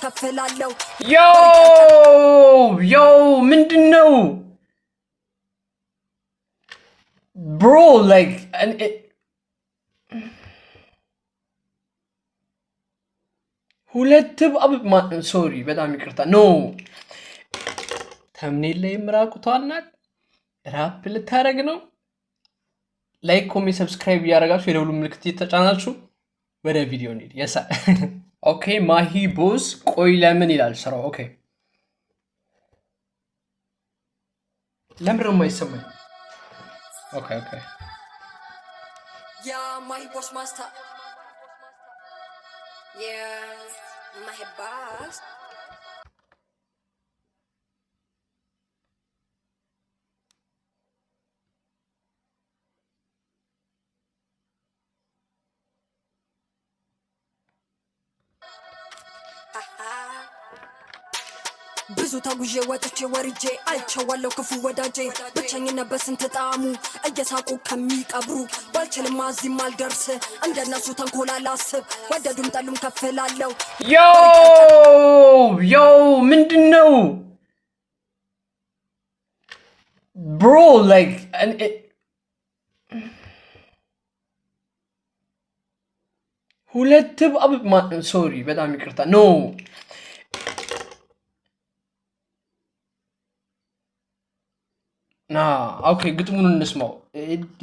ከፍላለሁ ዮ ምንድነው bro like ሁለት ሶሪ በጣም ይቅርታ ኖ ተምኔል ላይ ምራቁቷል ናት ራፕ ልታረግ ነው ላይክ ኮሜንት ሰብስክራይብ ያደርጋችሁ የደውሉ ምልክት እየተጫናችሁ ወደ ቪዲዮ እንሂድ የሳ ኦኬ ማሂ ቦስ ቆይ ለምን ይላል ስራው ኦኬ ለምን ነው የማይሰማኝ ኦኬ ያ ማሂ ቦስ ማስተር Yeah, my boss. ብዙ ታጉዤ ወጥቼ ወርጄ አይቼዋለሁ ክፉ ወዳጄ ብቸኝነት በስንት ጣዕሙ እየሳቁ ከሚቀብሩ ባልችልም እዚህም አልደርስ እንደነሱ ተንኮል አላስብ ወደዱም ጠሉም ከፍላለሁ ዮ ምንድነው bro like ሁለት ሶሪ በጣም ይቅርታ ኖ ኦኬ ግጥሙን እንስማው እዲ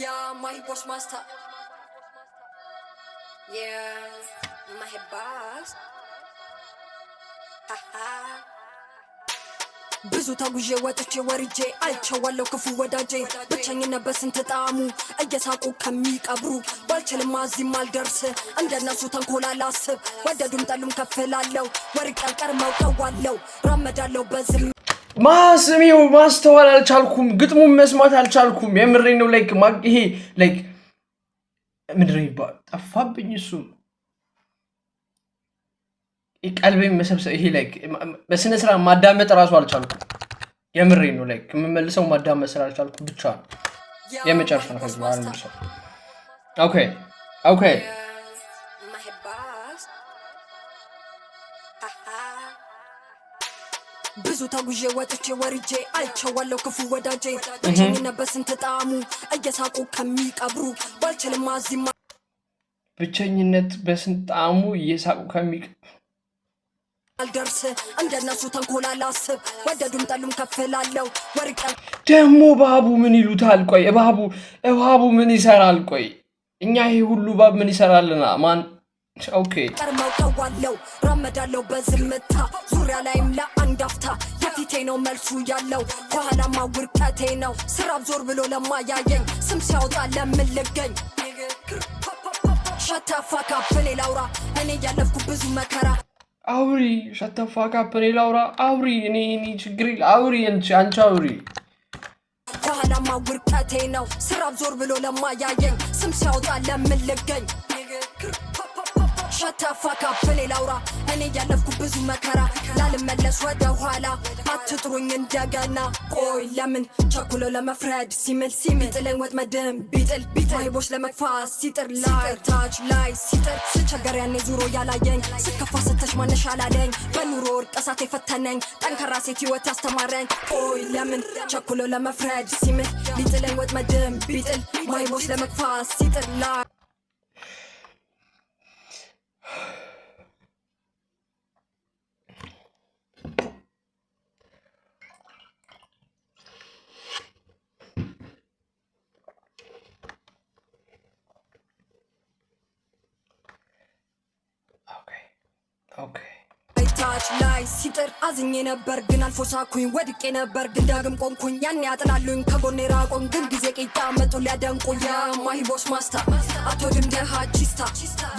ያ ማሂ ቦስ ማስተር my boss ብዙ ታጉዤ ወጥቼ ወርጄ አይቼዋለሁ ክፉ ወዳጄ ብቸኝነት በስንት ጣዕሙ እየሳቁ ከሚቀብሩ ባልችልም እዚህም አልደርስ እንደነሱ ተንኮል አላስብ ወደዱም ጠሉም ከፍላለሁ ወርቅ ያልቀርመው ቀዋለሁ ራመዳለሁ በዝም ማስሚው ማስተዋል አልቻልኩም ግጥሙን መስማት አልቻልኩም የምሬን ነው ላይክ ይሄ ላይክ ምንድነው ይባል ጠፋብኝ እሱ ቀልቤን መሰብሰብ ይሄ ላይክ በስነ ስርዓት ማዳመጥ ራሱ አልቻልኩም የምሬን ነው ላይክ የምመልሰው ማዳመጥ ስላልቻልኩ ብቻ ነው የመጨረሻ ነው ከዚህ በኋላ ነው ኦኬ ብዙ ታጉዤ ወጥቼ ወርጄ አይቼዋለሁ ክፉ ወዳጄ ብቸኝነት በስንት ጣዕሙ እየሳቁ ከሚቀብሩ ባልችልም እዚህም ብቸኝነት በስንት ጣዕሙ እየሳቁ ከሚቀብሩ አልደርስ እንደነሱ ተንኮል አላስብ ወደዱም ጠሉም ከፍላለሁ ወርቅ ደግሞ ባቡ ምን ይሉታል ቆይ እባቡ ምን ይሰራል ቆይ እኛ ይሄ ሁሉ ባብ ምን ይሰራልና ማን ኦኬ ቀርመው ቀዋለሁ ራመዳለሁ በዝምታ ዙሪያ ላይም ለአንድ አፍታ የፊቴ ነው መልሱ ያለው ከኋላማ ውርቀቴ ነው ስራብ ዞር ብሎ ለማያየኝ ስም ሲያወጣ ለምን ልገኝ ሸተፋካ በኔ ላውራ እኔ ያለፍኩ ብዙ መከራ አውሪ ሸተፋካ በኔ ላውራ አውሪ እኔ ችግር አውሪ አንቺ አውሪ ከኋላማ ውርቀቴ ነው ስራብ ዞር ብሎ ለማያየኝ ስም ሲያወጣ ለምን ልገኝ ሸተፋካ በኔ ላውራ እኔ ያለፍኩ ብዙ መከራ ላልመለስ ወደ ኋላ አትጥሩኝ እንደገና ቆይ ለምን ቸኩሎ ለመፍረድ ሲምል ጥለኝ ወጥመድም ቢጥል ማሂቦች ለመግፋት ሲጥር ላይ ታች ላይ ሲጥር ስቸገር ያኔ ዙሮ ያላየኝ ስከፋ ስተሽ ማነሽ አላለኝ በኑሮ እርቀሳት የፈተነኝ ጠንካራ ሴት ህይወት ያስተማረኝ ቆይ ለምን ቸኩሎ ለመፍረድ ሲምል ጥለኝ ወጥመድም ቢጥል ማሂቦች ለመግፋት ሲጥር ላይ Okay. ታች ላይ ሲጥር አዝኜ ነበር ግን አልፎ ሳኩኝ ወድቄ ነበር ግን ዳግም ቆምኩኝ ያኔ ያጥላሉኝ ከጎኔ ራቆን ግን ጊዜ ቂጣ መጡ ሊያደንቁ ያ ማሂ ቦስ ማስተር አቶ ድምደሃ ቺስታ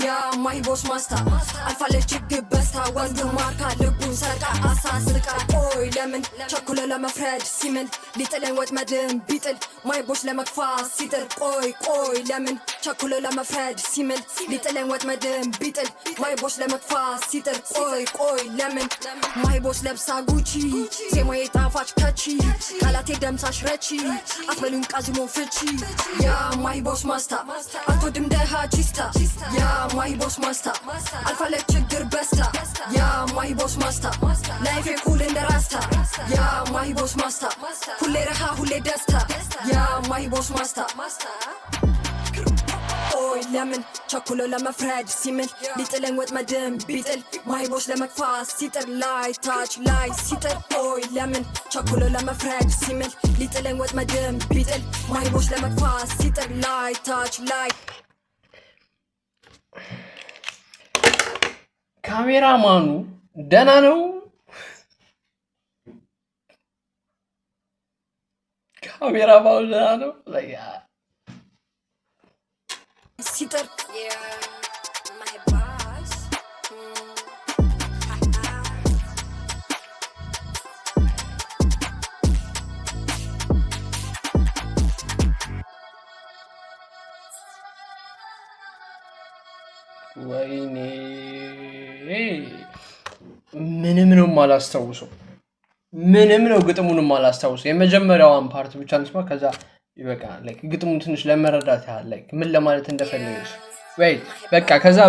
ያ ማሂ ቦስ ማስተር አልፋለች ችግር በስታ ወንዱ ማርካ ልቡን ሰርቃ አሳስቃ ቆይ ለምን ቸኩሎ ለመፍረድ ሲምል ሊጥለኝ ወጥመድም ቢጥል ማሂ ቦስ ለመግፋት ሲጥር ቆይ ለምን ቸኩሎ ለመፍረድ ሲምል ሊጥለኝ ወጥመድም ቢጥል ማይ ቦስ ለመግፋት ሲጥር ቆይ ለምን ማይ ቦስ ለብሳ ጉቺ ዜማዬ ጣፋጭ ከቺ ቃላቴ ደምሳሽ ረቺ አትበሉኝ ቃዝሞ ፍቺ ያ ማይ ቦስ ማስታ አትወድም ደሃ ቺስታ ያ ማይ ቦስ ማስታ አልፋለች ችግር በስታ ያ ማይ ቦስ ማስታ ላይፌ ኩል እንደ ራስታ ያ ማይ ቦስ ማስታ ሁሌ ረሃ ሁሌ ደስታ ያ ማይ ቦስ ማስታ ቆይ ለምን ቸኩሎ ለመፍረድ ሲምል ሊጥለኝ ወጥመድም ቢጥል ማይ ቦስ ለመግፋት ሲጥር ላይ ታች ላይ ሲጥር ቆይ ለምን ቸኩሎ ለመፍረድ ሲምል ሊጥለኝ ወጥመድም ቢጥል ማይ ቦስ ለመግፋት ሲጥር ላይ ታች ላይ ካሜራማኑ ደህና ነው ካሜራማኑ ደህና ነው ሲጥር ማይ ቦስ ወይኔ ምንም ነው ማላስታውሰው ምንም ነው ግጥሙንም አላስታውሰው የመጀመሪያውን ፓርት ብቻ እንስማ ከዛ ይበቃል ላይክ ግጥሙን ትንሽ ለመረዳት ያህል ላይክ ምን ለማለት እንደፈለገሽ ወይ በቃ ከዛ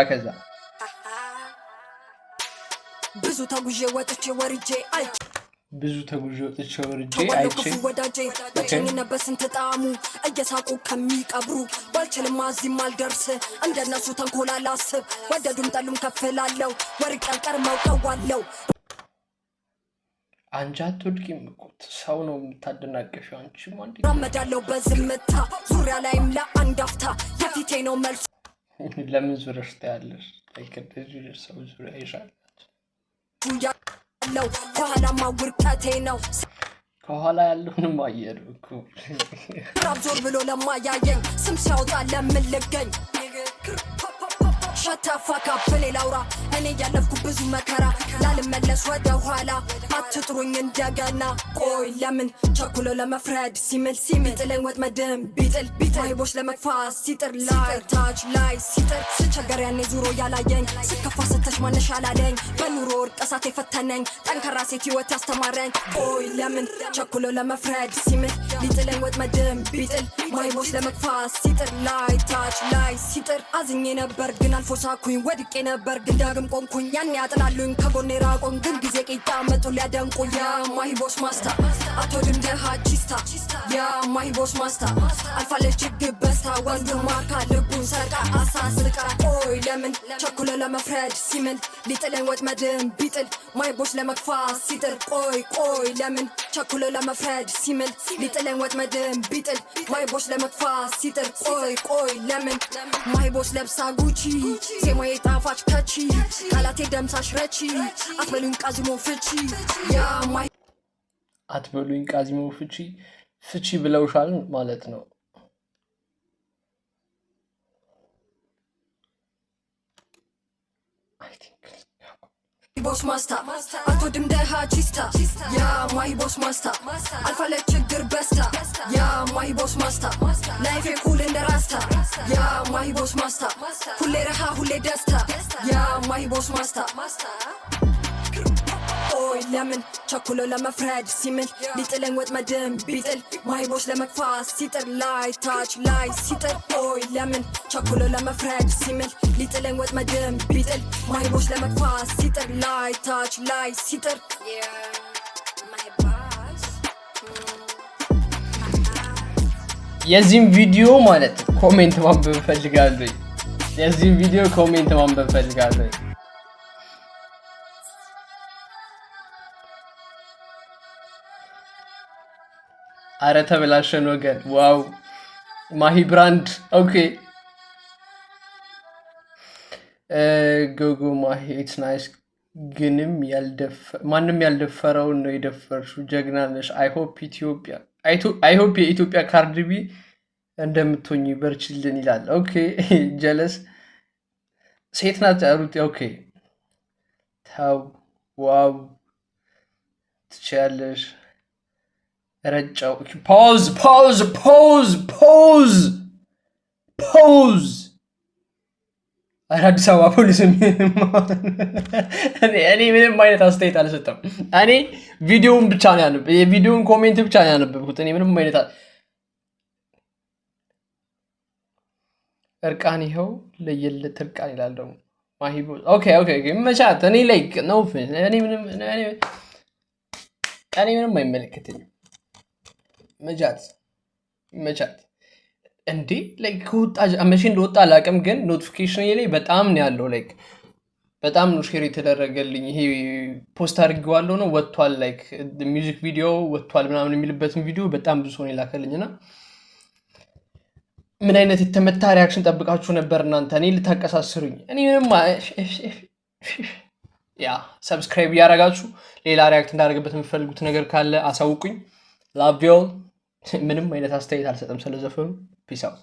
ከዛ ብዙ ተጉዤ ወጥቼ ወርጄ አይ አይቼ ወዳጄ በጭኝነት በስንት ጣዕሙ እየሳቁ ከሚቀብሩ ባልችልም እዚህም አልደርስ እንደነሱ ተንኮል አላስብ ወደዱም ጠሉም ከፍላለሁ ወርቅ ያልቀርመው ቀዋለው አንቺ አትወድቂም እኮ ሰው ነው የምታደናቅፊው አንቺ ማንዲ ረመዳለው በዝምታ ዙሪያ ላይም ለአንድ አፍታ የፊቴ ነው መልስ ለምን ዙረሽ ታያለሽ አይከደጅ ሰው ዙሪያ ይሻላል ያለው ከኋላማ ውርቀቴ ነው ከኋላ ያለውንም አየር እኮ ራብዞር ብሎ ለማያየኝ ስም ሲያወጣ ለምን ልገኝ ሸታፋካ በሌላውራ እኔ ያለፍኩ ብዙ መከራ ላልመለስ ወደ ኋላ አትጥሩኝ እንደገና ቆይ ለምን ቸኩሎ ለመፍረድ ሲምል ጥለኝ ወጥመድም ቢጥል ማይ ቦስ ለመግፋት ሲጥር ላይ ታች ላይ ሲጥር ስቸገር ያኔ ዙሮ ያላየኝ ስከፋ ስተሽ ማነሽ አላለኝ በኑሮ እርቀሳት የፈተነኝ ጠንካራ ሴት ህይወት ያስተማረኝ ቆይ ለምን ቸኩሎ ለመፍረድ ሲምል ጥለኝ ወጥመድም ቢጥል ማይ ቦስ ለመግፋት ሲጥር ላይ ታች ላይ ሲጥር አዝኜ ነበር ግን አልፎ ሳኩኝ ወድቄ ነበር ግን ዳግም ቆምኩኝ ያኔ ያጥላሉኝ ከጎኔ ራቆኝ ግን ጊዜ ቂጣ መጡ ሊያደንቁ ያ ማይ ቦስ ማስታ አትወድም ደሃ ቺስታ ያ ማይ ቦስ ማስታ አልፋለች ችግር በስታ ወንዱ ማርካ ልቡን ሰርቃ አሳስቃ ቆይ ለምን ቸኩሎ ለመፍረድ ሲምል ሊጥለኝ ወጥመድም ቢጥል ማይ ቦስ ለመግፋት ሲጥር ቆይ ለምን ቸኩሎ ለመፍረድ ሲምል ሊጥለኝ ወጥመድም ቢጥል ማይ ቦስ ለመግፋት ሲጥር ቆይ ለምን ማይ ቦስ ለብሳ ጉቺ ዜማዬ ጣፋጭ ከቺ ቃላቴ ደምሳሽ ረቺ አትበሉኝ ቃዝሞ ፍቺ ያ ማይ አትበሉኝ ቃዝሞ ፍቺ ብለውሻል ማለት ነው ቦስ ማስታ አትወድም ደሃ ቺስታ ያ ማይ ቦስ ማስታ አልፋለች ችግር በስታ ያ ማይ ቦስ ማስታ ላይፌ ኩል እንደ ራስታ ያ ማይ ቦስ ማስታ ሁሌ ረሃ ሁሌ ደስታ ያ ማይ ቦስ ማስታ ቆይ ለምን ቸኩሎ ለመፍረድ ሲምል ሊጥለኝ ወጥመድም ቢጥል ማይ ቦስ ለመግፋት ሲጥር ላይ ታች ላይ ሲጥር ቆይ ለምን ቸኩሎ ለመፍረድ ሲምል ሊጥለኝ ወጥመድም ቢጥል ማይ ቦስ ለመግፋት ሲጥር ላይ ታች ላይ ሲጥር የዚህም ቪዲዮ ማለት ኮሜንት ማንበብ ፈልጋለሁ የዚህም ቪዲዮ ኮሜንት ማንበብ ፈልጋለሁ አረ ተበላሸን ወገን ዋው ማሂ ብራንድ ኦኬ ጎጎ ማሂ ኢትስ ናይስ ግንም ማንም ያልደፈረውን ነው የደፈርሽው ጀግና ነሽ አይ ሆፕ የኢትዮጵያ ካርዲቢ እንደምትሆኚ በርችልን ይላል ኦኬ ጀለስ ሴት ናት ያሉት ኦኬ ታው ዋው ትችያለሽ ረጫው ፖዝ አዲስ አበባ ፖሊስ እኔ ምንም አይነት አስተያየት አልሰጠም። እኔ ቪዲዮውን ብቻ ነው ያነበብኩት፣ የቪዲዮውን ኮሜንት ብቻ ነው ያነበብኩት። እኔ ምንም አይነት እርቃን ይኸው ለየለት እርቃን ይላል ደግሞ ማሂቦ። ኦኬ መቻት እኔ ላይክ ነው እኔ ምንም አይመለከተኝም። መቻት እንዴ ላይክ ከወጣ መቼ እንደወጣ አላውቅም፣ ግን ኖቲፊኬሽን ላይ በጣም ነው ያለው። ላይክ በጣም ነው ሼር የተደረገልኝ። ይሄ ፖስት አድርጌዋለሁ ነው ወጥቷል፣ ላይክ ሚውዚክ ቪዲዮ ወጥቷል ምናምን የሚልበትን ቪዲዮ በጣም ብዙ ሰው ነው የላከልኝና ምን አይነት የተመታ ሪያክሽን ጠብቃችሁ ነበር እናንተ? እኔ ልታቀሳስሩኝ። እኔ ምንም ያ ሰብስክራይብ እያደረጋችሁ ሌላ ሪያክት እንዳደረግበት የምትፈልጉት ነገር ካለ አሳውቁኝ። ላቭ ዩ ኦል። ምንም አይነት አስተያየት አልሰጠም ስለዘፈኑ። ፒስ አውት